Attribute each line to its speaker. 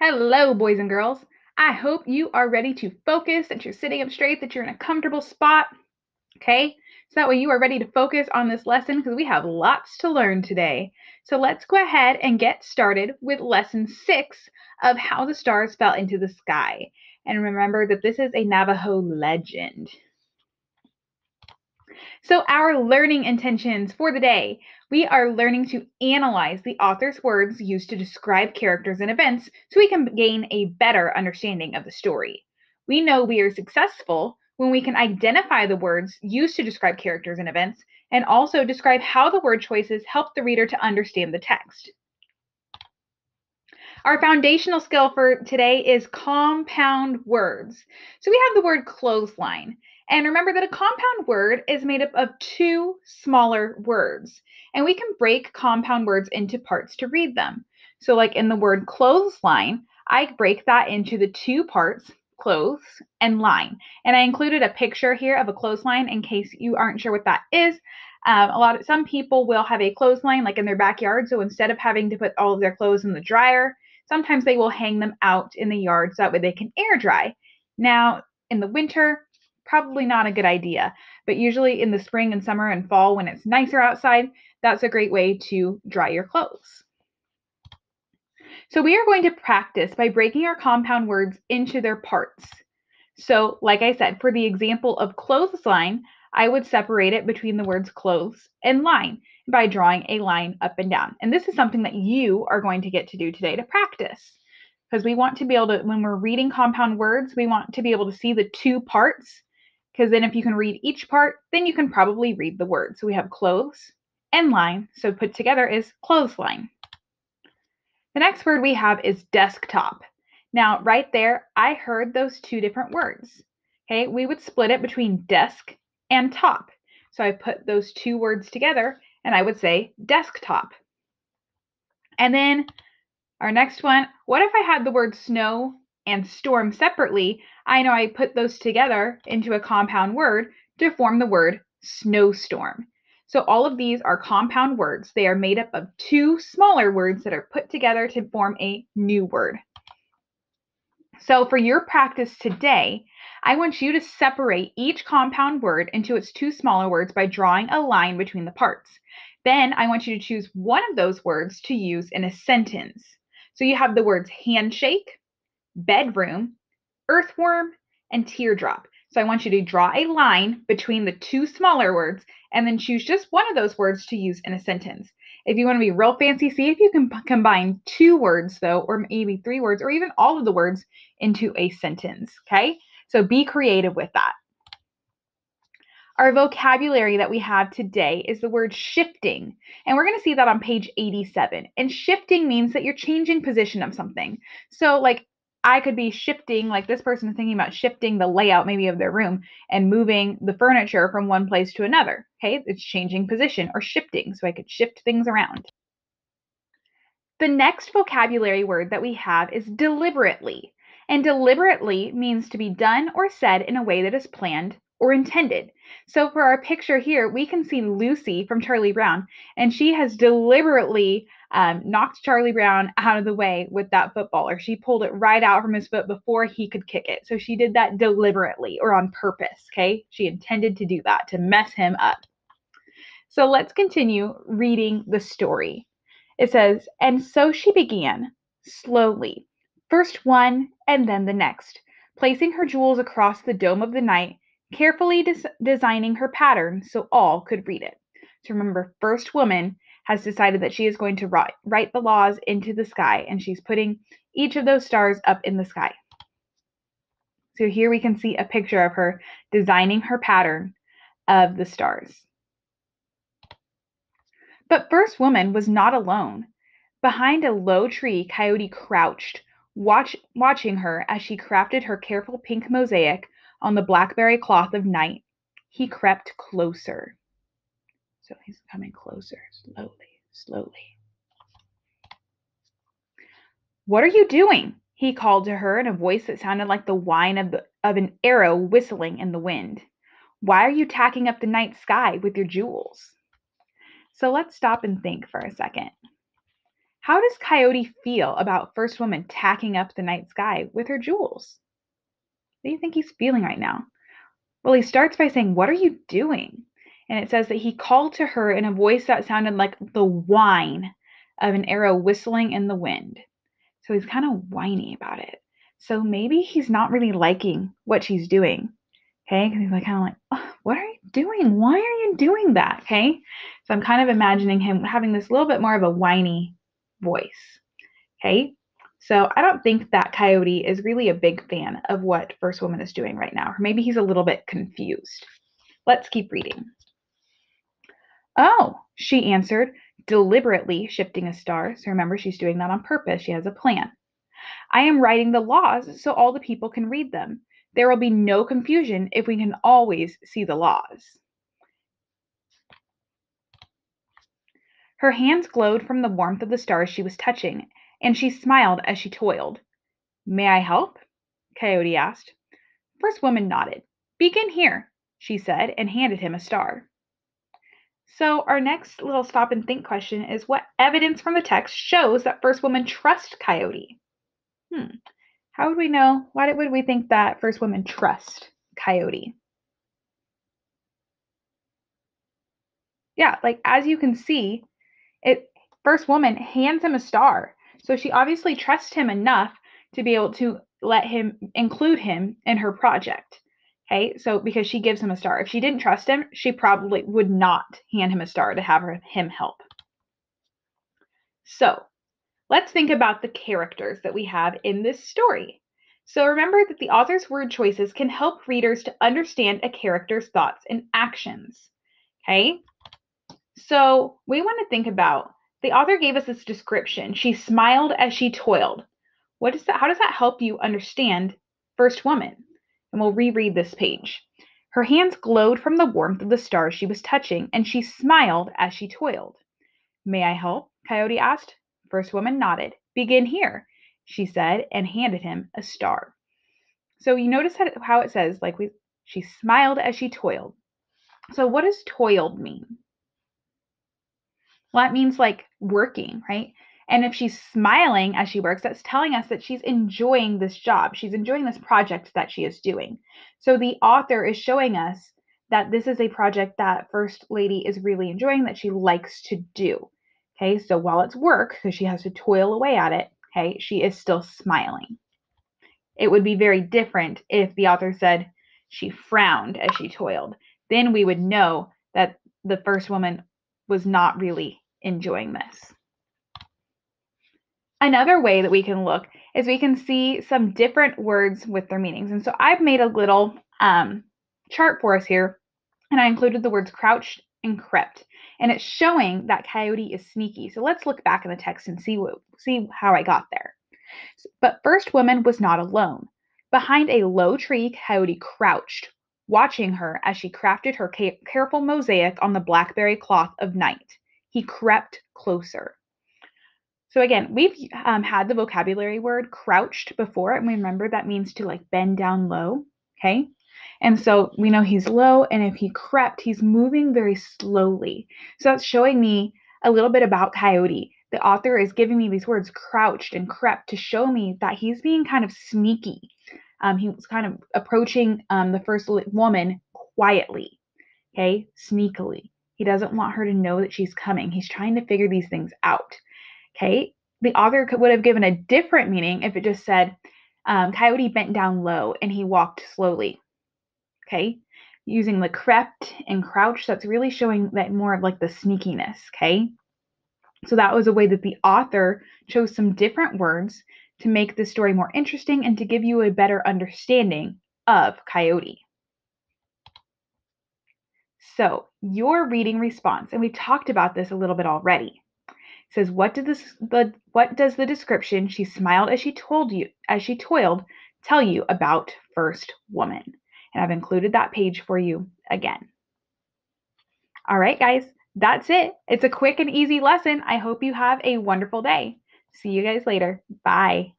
Speaker 1: Hello, boys and girls. I hope you are ready to focus, that you're sitting up straight, that you're in a comfortable spot. Okay? So that way you are ready to focus on this lesson because we have lots to learn today. So let's go ahead and get started with lesson 6 of how the stars fell into the sky. And remember that this is a Navajo legend. So, our learning intentions for the day, we are learning to analyze the author's words used to describe characters and events so we can gain a better understanding of the story. We know we are successful when we can identify the words used to describe characters and events and also describe how the word choices help the reader to understand the text. Our foundational skill for today is compound words. So we have the word clothesline. And remember that a compound word is made up of two smaller words. And we can break compound words into parts to read them. So, like in the word clothesline, I break that into the two parts, clothes and line. And I included a picture here of a clothesline in case you aren't sure what that is. Some people will have a clothesline like in their backyard. So instead of having to put all of their clothes in the dryer, sometimes they will hang them out in the yard so that way they can air dry. Now, in the winter, probably not a good idea, but usually in the spring and summer and fall when it's nicer outside, that's a great way to dry your clothes. So we are going to practice by breaking our compound words into their parts. So, like I said, for the example of clothesline, I would separate it between the words clothes and line by drawing a line up and down. And this is something that you are going to get to do today to practice. Because we want to be able to, when we're reading compound words, we want to be able to see the two parts. Because then if you can read each part, then you can probably read the word. So we have clothes and line. So put together is clothesline. The next word we have is desktop. Now, right there, I heard those two different words. Okay, we would split it between desk and top. So I put those two words together and I would say desktop. And then our next one, what if I had the word snow and storm separately? I know I put those together into a compound word to form the word snowstorm. So all of these are compound words. They are made up of two smaller words that are put together to form a new word. So for your practice today, I want you to separate each compound word into its two smaller words by drawing a line between the parts. Then I want you to choose one of those words to use in a sentence. So you have the words handshake, bedroom, earthworm, and teardrop. So I want you to draw a line between the two smaller words and then choose just one of those words to use in a sentence. If you want to be real fancy, see if you can combine two words though, or maybe three words, or even all of the words into a sentence, okay? So be creative with that. Our vocabulary that we have today is the word shifting, and we're going to see that on page 87. And shifting means that you're changing position of something. So like I could be shifting, like this person is thinking about shifting the layout maybe of their room and moving the furniture from one place to another. Okay, it's changing position or shifting, so I could shift things around. The next vocabulary word that we have is deliberately. And deliberately means to be done or said in a way that is planned or intended. So for our picture here, we can see Lucy from Charlie Brown, and she has deliberately knocked Charlie Brown out of the way with that football, or she pulled it right out from his foot before he could kick it. So she did that deliberately or on purpose, okay? She intended to do that, to mess him up. So let's continue reading the story. It says, and so she began, slowly, first one and then the next, placing her jewels across the dome of the night, carefully designing her pattern so all could read it. So remember, first woman has decided that she is going to write the laws into the sky, and she's putting each of those stars up in the sky. So here we can see a picture of her designing her pattern of the stars. But First Woman was not alone. Behind a low tree Coyote crouched, watching her as she crafted her careful pink mosaic on the blackberry cloth of night. He crept closer. So he's coming closer, slowly, slowly. What are you doing? He called to her in a voice that sounded like the whine of an arrow whistling in the wind. Why are you tacking up the night sky with your jewels? So let's stop and think for a second. How does Coyote feel about first woman tacking up the night sky with her jewels? What do you think he's feeling right now? Well, he starts by saying, "What are you doing?" And it says that he called to her in a voice that sounded like the whine of an arrow whistling in the wind. So he's kind of whiny about it. So maybe he's not really liking what she's doing. Okay, because he's like kind of like, oh, what are you doing? Why are you doing that? Okay, so I'm kind of imagining him having this little bit more of a whiny voice. Okay, so I don't think that Coyote is really a big fan of what First Woman is doing right now. Or maybe he's a little bit confused. Let's keep reading. Oh, she answered, deliberately shifting a star. So remember, she's doing that on purpose. She has a plan. I am writing the laws so all the people can read them. There will be no confusion if we can always see the laws. Her hands glowed from the warmth of the stars she was touching, and she smiled as she toiled. May I help? Coyote asked. First Woman nodded. Begin here, she said, and handed him a star. So our next little stop and think question is, what evidence from the text shows that First Woman trusts Coyote? How would we know? Why would we think that First Woman trust Coyote? Yeah, like as you can see, First Woman hands him a star. So she obviously trusts him enough to be able to let him include him in her project. Okay, so because she gives him a star. If she didn't trust him, she probably would not hand him a star to have him help. So let's think about the characters that we have in this story. So remember that the author's word choices can help readers to understand a character's thoughts and actions. Okay, so we want to think about, the author gave us this description. She smiled as she toiled. What is that? How does that help you understand First Woman? And we'll reread this page. Her hands glowed from the warmth of the stars she was touching, and she smiled as she toiled. May I help? Coyote asked. First Woman nodded. Begin here, she said, and handed him a star. So you notice how it says, she smiled as she toiled. So what does toiled mean? Well, that means like working, right? And if she's smiling as she works, that's telling us that she's enjoying this job. She's enjoying this project that she is doing. So the author is showing us that this is a project that First Lady is really enjoying, that she likes to do. Okay, so while it's work, because she has to toil away at it, okay, she is still smiling. It would be very different if the author said she frowned as she toiled. Then we would know that the First Woman was not really enjoying this. Another way that we can look is we can see some different words with their meanings. And so I've made a little chart for us here, and I included the words crouched and crept. And it's showing that Coyote is sneaky. So let's look back in the text and see how I got there. But First Woman was not alone. Behind a low tree, Coyote crouched, watching her as she crafted her careful mosaic on the blackberry cloth of night. He crept closer. So again, we've had the vocabulary word crouched before, and we remember that means to like bend down low, okay? And so we know he's low, and if he crept, he's moving very slowly. So that's showing me a little bit about Coyote. The author is giving me these words crouched and crept to show me that he's being kind of sneaky. He was kind of approaching the First Woman quietly, okay, sneakily. He doesn't want her to know that she's coming. He's trying to figure these things out. Okay, the author would have given a different meaning if it just said, Coyote bent down low and he walked slowly. Okay, using the crept and crouch, that's really showing that more of like the sneakiness. Okay, so that was a way that the author chose some different words to make the story more interesting and to give you a better understanding of Coyote. So your reading response, and we've talked about this a little bit already. It says, what does the description "she smiled as she toiled" tell you about First Woman? And I've included that page for you again. All right, guys, that's it. It's a quick and easy lesson. I hope you have a wonderful day. See you guys later. Bye.